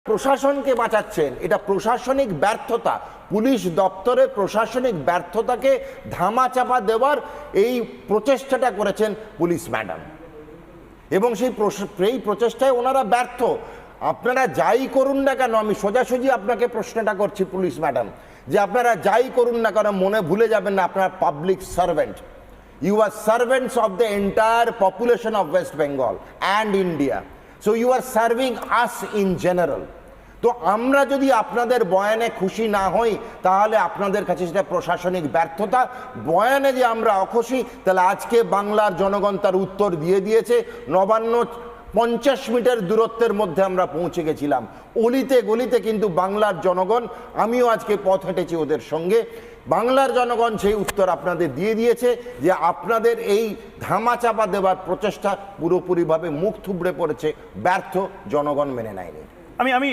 প্রশাসনকে বাঁচাচ্ছেন, এটা প্রশাসনিক ব্যর্থতা। পুলিশ দপ্তরের প্রশাসনিক ব্যর্থতাকে ধামাচাপা দেওয়ার এই প্রচেষ্টাটা করেছেন পুলিশ ম্যাডাম, এবং সেই প্রচেষ্টায় ওনারা ব্যর্থ। আপনারা যাই করুন না কেন, আমি সোজাসুজি আপনাকে প্রশ্নটা করছি পুলিশ ম্যাডাম, যে আপনারা যাই করুন না কেন মনে ভুলে যাবেন না আপনারা public servant. You are servants of the entire population of West Bengal and India. So you are serving us in general. তো আমরা যদি আপনাদের বয়ানে খুশি না হই তাহলে আপনাদের কাছে সেটা প্রশাসনিক ব্যর্থতা। বয়ানে যে আমরা অখুশি, তাহলে আজকে বাংলার জনগণ তার উত্তর দিয়ে দিয়েছে। নবান্ন 50 মিটার দূরত্বের মধ্যে আমরা পৌঁছে গেছিলাম, অলিতে গলিতে কিন্তু বাংলার জনগণ, আমিও আজকে পথ হেঁটেছি ওদের সঙ্গে, বাংলার জনগণ সেই উত্তর আপনাদের দিয়ে দিয়েছে যে আপনাদের এই ধামাচাপা দেওয়ার প্রচেষ্টা পুরোপুরিভাবে মুখ থুবড়ে পড়েছে, ব্যর্থ, জনগণ মেনে নেয়নি। আমি